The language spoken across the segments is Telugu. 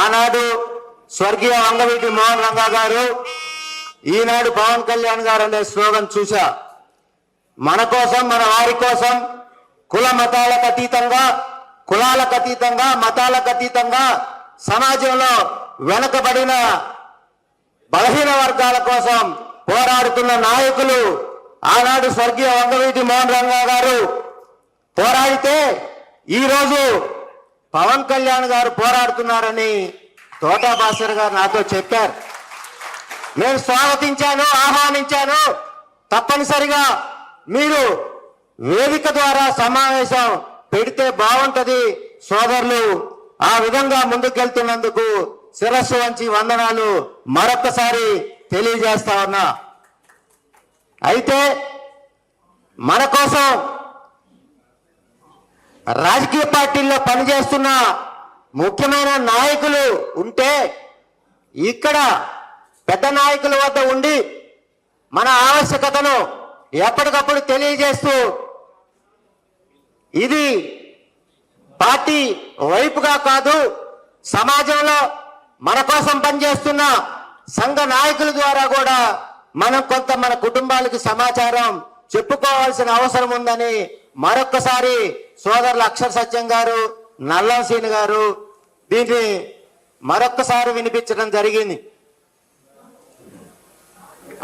ఆనాడు స్వర్గీయ వంగవీటి మోహన్ రంగా గారు, ఈనాడు పవన్ కళ్యాణ్ గారు అనే స్లోగన్ చూసా. మన కోసం, మన వారి కోసం, కుల మతాలకు అతీతంగా, కులాలకు అతీతంగా, మతాలకు అతీతంగా సమాజంలో వెనకబడిన బలహీన వర్గాల కోసం పోరాడుతున్న నాయకులు ఆనాడు స్వర్గీయ వంగవీటి మోహన్ రంగా గారు పోరాడితే ఈరోజు పవన్ కళ్యాణ్ గారు పోరాడుతున్నారని తోటా భాస్కర్ గారు నాతో చెప్పారు. నేను స్వాగతించాను, ఆహ్వానించాను. తప్పనిసరిగా మీరు వేదిక ద్వారా సమావేశం పెడితే బాగుంటది సోదరులు. ఆ విధంగా ముందుకెళ్తున్నందుకు శిరస్సు వంచి వందనాలు మరొక్కసారి తెలియజేస్తా ఉన్నా. అయితే మన కోసం రాజకీయ పార్టీల్లో పనిచేస్తున్న ముఖ్యమైన నాయకులు ఉంటే ఇక్కడ పెద్ద నాయకుల వద్ద ఉండి మన ఆవశ్యకతను ఎప్పటికప్పుడు తెలియజేస్తూ ఇది పార్టీ వైపుగా కాదు, సమాజంలో మన కోసం పనిచేస్తున్న సంఘ నాయకుల ద్వారా కూడా మనం కొంత మన కుటుంబాలకు సమాచారం చెప్పుకోవాల్సిన అవసరం ఉందని మరొక్కసారి సోదరులు అక్షర సత్యం గారు, నల్లం సీని గారు దీన్ని మరొక్కసారి వినిపించడం జరిగింది.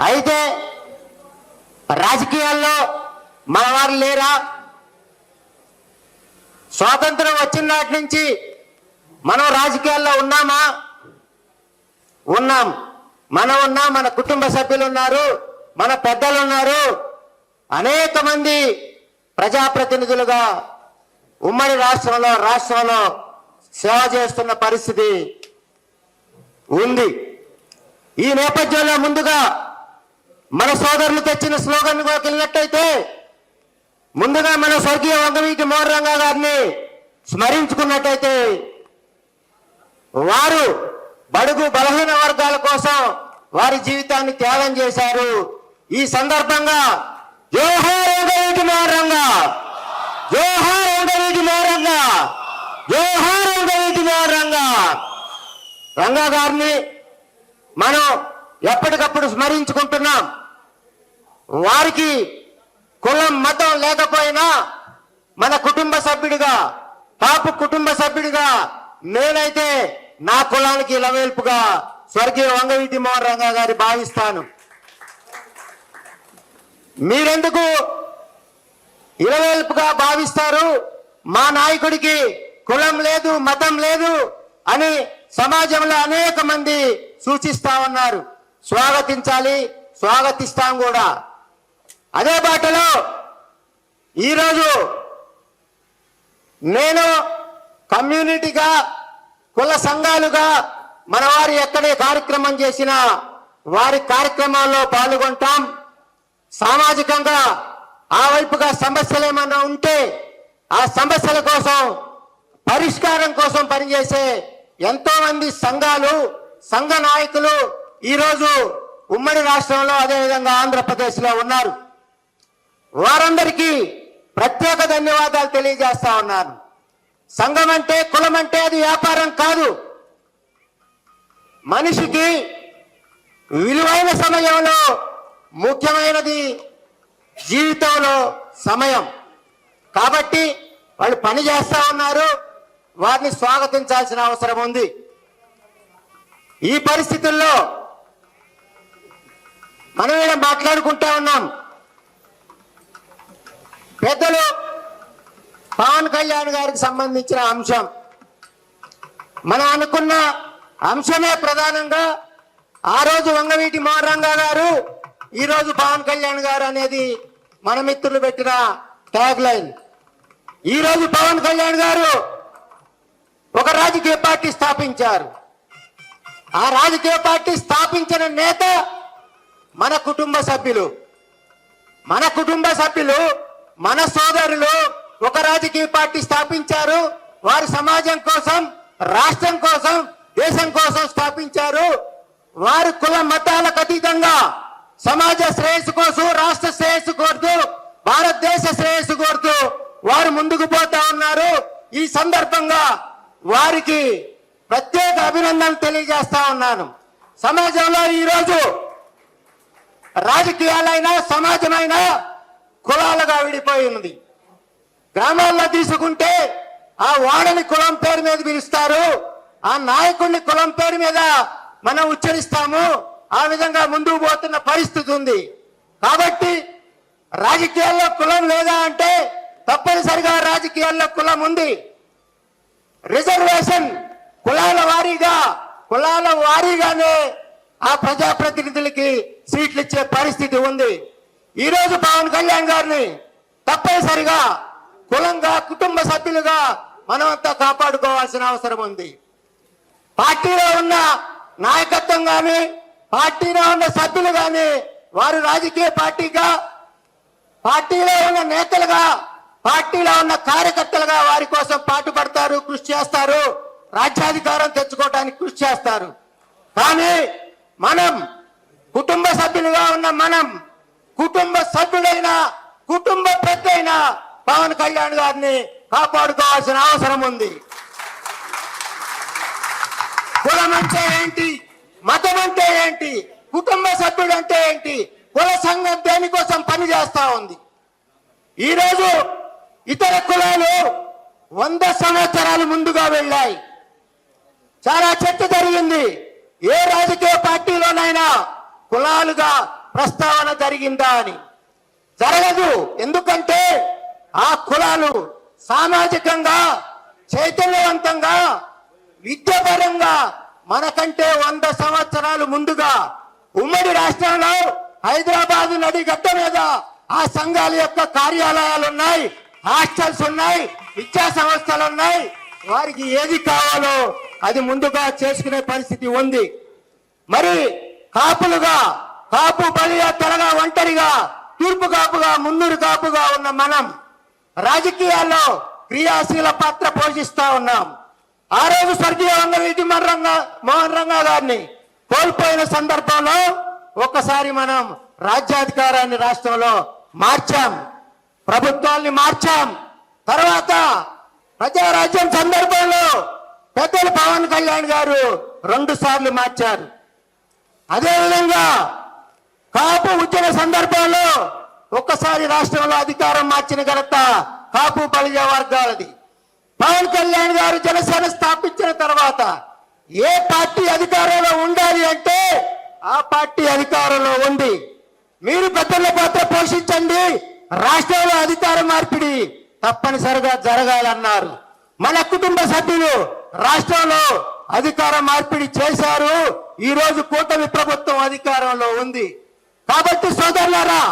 అయితే రాజకీయాల్లో మన వారు లేరా? స్వాతంత్రం వచ్చిన నాటి నుంచి మనం రాజకీయాల్లో ఉన్నామా? ఉన్నాం. మనం ఉన్నాం, మన కుటుంబ సభ్యులు ఉన్నారు, మన పెద్దలు ఉన్నారు. అనేక మంది ప్రజాప్రతినిధులుగా ఉమ్మడి రాష్ట్రంలో సేవ చేస్తున్న పరిస్థితి ఉంది. ఈ నేపథ్యంలో ముందుగా మన సోదరులు తెచ్చిన స్లోగన్ వెళ్ళినట్టయితే ముందుగా మన స్వర్గీయ వంగవీటి మోహన్ రంగా గారిని స్మరించుకున్నట్టయితే వారు బడుగు బలహీన వర్గాల కోసం వారి జీవితాన్ని త్యాగం చేశారు. ఈ సందర్భంగా జోహార్ వంగవీటి మోహన్ రంగా, జోహార్ వంగవీటి మోహన్ రంగా, జోహార్ వంగవీటి మోహన్ రంగా. రంగా గారిని మనం ఎప్పటికప్పుడు స్మరించుకుంటున్నాం. వారికి కులం మతం లేకపోయినా మన కుటుంబ సభ్యుడిగా, కాపు కుటుంబ సభ్యుడిగా నేనైతే నా కులానికి ఇలవేల్పుగా స్వర్గీయ వంగవీటి మోహన్ రంగా గారి భావిస్తాను. మీరెందుకు ఇలవేల్పుగా భావిస్తారు? మా నాయకుడికి కులం లేదు, మతం లేదు అని సమాజంలో అనేక మంది సూచిస్తా ఉన్నారు. స్వాగతించాలి, స్వాగతిస్తాం కూడా. అదే బాటలో ఈరోజు నేను కమ్యూనిటీగా, కుల సంఘాలుగా మన వారు ఎక్కడే కార్యక్రమం చేసినా వారి కార్యక్రమాల్లో పాల్గొంటాం. సామాజికంగా ఆ వైపుగా సమస్యలు ఏమన్నా ఉంటే ఆ సమస్యల కోసం, పరిష్కారం కోసం పనిచేసే ఎంతో మంది సంఘాలు, సంఘ నాయకులు ఈరోజు ఉమ్మడి రాష్ట్రంలో, అదేవిధంగా ఆంధ్రప్రదేశ్లో ఉన్నారు. వారందరికీ ప్రత్యేక ధన్యవాదాలు తెలియజేస్తా ఉన్నాను. సంఘం అంటే, కులం అంటే అది వ్యాపారం కాదు. మనిషికి విలువైన సమయంలో ముఖ్యమైనది జీవితంలో సమయం. కాబట్టి వాళ్ళు పని చేస్తా ఉన్నారు, వారిని స్వాగతించాల్సిన అవసరం ఉంది. ఈ పరిస్థితుల్లో మనం ఇలా మాట్లాడుకుంటా ఉన్నాం. పెద్దలు పవన్ కళ్యాణ్ గారికి సంబంధించిన అంశం మనం అనుకున్న అంశమే ప్రధానంగా ఆ రోజు వంగవీటి మోహన్ రంగా గారు, ఈ రోజు పవన్ కళ్యాణ్ గారు అనేది మన మిత్రులు పెట్టిన ట్యాగ్ లైన్. ఈ రోజు పవన్ కళ్యాణ్ గారు ఒక రాజకీయ పార్టీ స్థాపించారు. ఆ రాజకీయ పార్టీ స్థాపించిన నేత మన కుటుంబ సభ్యులు. మన కుటుంబ సభ్యులు, మన సోదరులు ఒక రాజకీయ పార్టీ స్థాపించారు. వారి సమాజం కోసం, రాష్ట్రం కోసం, దేశం కోసం స్థాపించారు. వారి కుల మతాలకు అతీతంగా సమాజ శ్రేయస్సు కోసం, రాష్ట్ర శ్రేయస్సు కోరుతూ, భారతదేశ శ్రేయస్సు కోరుతూ వారు ముందుకు పోతా ఉన్నారు. ఈ సందర్భంగా వారికి ప్రత్యేక అభినందనలు అభినందనలు తెలియజేస్తా ఉన్నాను. సమాజంలో ఈరోజు రాజకీయాలైనా సమాజమైనా కులాలుగా విడిపోయి ఉంది. గ్రామాల్లో తీసుకుంటే ఆ వాడని కులం పేరు మీద పిలుస్తారు, ఆ నాయకుడిని కులం పేరు మీద మనం ఉచ్చరిస్తాము. ఆ విధంగా ముందుకు పోతున్న పరిస్థితి ఉంది. కాబట్టి రాజకీయాల్లో కులం లేదా అంటే తప్పనిసరిగా రాజకీయాల్లో కులం ఉంది. రిజర్వేషన్ కులాల వారీగానే ఆ ప్రజాప్రతినిధులకి సీట్లు ఇచ్చే పరిస్థితి ఉంది. ఈ రోజు పవన్ కళ్యాణ్ గారిని తప్పనిసరిగా కులంగా కుటుంబ సభ్యులుగా మనమంతా కాపాడుకోవాల్సిన అవసరం ఉంది. పార్టీలో ఉన్న నాయకత్వం కానీ పార్టీలో ఉన్న సభ్యులు కానీ వారు రాజకీయ పార్టీగా, పార్టీలో ఉన్న నేతలుగా, పార్టీలో ఉన్న కార్యకర్తలుగా వారి కోసం పాటుపడతారు, కృషి చేస్తారు, రాజ్యాధికారం తెచ్చుకోవడానికి కృషి చేస్తారు. కానీ మనం కుటుంబ సభ్యులుగా ఉన్న మనం కుటుంబ సభ్యుడైన కుటుంబ పెద్దైన పవన్ కళ్యాణ్ గారిని కాపాడుకోవాల్సిన అవసరం ఉంది. కులం అంటే ఏంటి, మతం అంటే ఏంటి, కుటుంబ సభ్యుడు అంటే ఏంటి, కుల సంఘం దేనికోసం పనిచేస్తా ఉంది. ఈరోజు ఇతర కులాలు 100 సంవత్సరాలు ముందుగా వెళ్ళాయి. చాలా చర్చ జరిగింది. ఏ రాజకీయ పార్టీలోనైనా కులాలుగా ప్రస్తావన జరిగిందా అని. జరగదు. ఎందుకంటే ఆ కులాలు సామాజికంగా చైతన్యవంతంగా విద్యాపరంగా మనకంటే 100 సంవత్సరాలు ముందుగా ఉమ్మడి రాష్ట్రంలో హైదరాబాద్ నడి గడ్డ మీద ఆ సంఘాల యొక్క కార్యాలయాలు ఉన్నాయి, హాస్టల్స్ ఉన్నాయి, విద్యా సంస్థలు ఉన్నాయి. వారికి ఏది కావాలో అది ముందుగా చేసుకునే పరిస్థితి ఉంది. మరి కాపులుగా, కాపు బలిగా తెలగా ఒంటరిగా, తూర్పు కాపుగా, మున్నూరు కాపుగా ఉన్న మనం రాజకీయాల్లో క్రియాశీల పాత్ర పోషిస్తా ఉన్నాం. ఆ రోజు స్వర్గీయ వంగవీటి మోహన్ రంగా గారిని కోల్పోయిన సందర్భంలో ఒక్కసారి మనం రాజ్యాధికారాన్ని రాష్ట్రంలో మార్చాం, ప్రభుత్వాన్ని మార్చాం. తర్వాత ప్రజారాజ్యం సందర్భంలో పెద్దలు పవన్ కళ్యాణ్ గారు 2 సార్లు మార్చారు. అదేవిధంగా కాపు ఉద్యమ సందర్భంలో ఒక్కసారి రాష్ట్రంలో అధికారం మార్చిన ఘనత కాపు బలిజ వర్గాలది. పవన్ కళ్యాణ్ గారు జనసేన స్థాపించిన తర్వాత ఏ పార్టీ అధికారంలో ఉండాలి అంటే ఆ పార్టీ అధికారంలో ఉంది. మీరు పెద్దల పాత్ర పోషించండి, రాష్ట్రంలో అధికార మార్పిడి తప్పనిసరిగా జరగాలన్నారు. మన కుటుంబ సభ్యులు రాష్ట్రంలో అధికార మార్పిడి చేశారు. ఈ రోజు కూటమి ప్రభుత్వం అధికారంలో ఉంది. కాబట్టి సోదరులారా,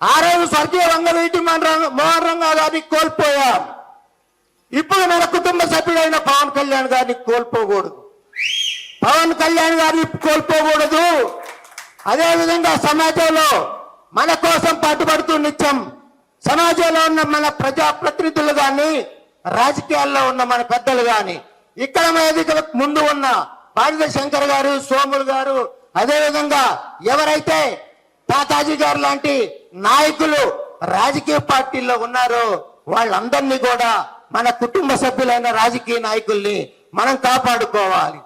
ఆ రోజు స్వర్గీయ వంగవీటి మోహన్ రంగా గారిని కోల్పోయాం. ఇప్పుడు మన కుటుంబ సభ్యుడైన పవన్ కళ్యాణ్ గారిని కోల్పోకూడదు. పవన్ కళ్యాణ్ గారిని కోల్పోకూడదు. అదేవిధంగా సమాజంలో మన కోసం పాటుపడుతూ నిత్యం సమాజంలో ఉన్న మన ప్రజాప్రతినిధులు కానీ, రాజకీయాల్లో ఉన్న మన పెద్దలు కానీ, ఇక్కడ వేదిక ముందు ఉన్న పాడిద శంకర్ గారు, సోములు గారు, అదేవిధంగా ఎవరైతే తాతాజీ గారు లాంటి నాయకులు రాజకీయ పార్టీల్లో ఉన్నారో వాళ్ళందరినీ కూడా మన కుటుంబ సభ్యులైన రాజకీయ నాయకుల్ని మనం కాపాడుకోవాలి.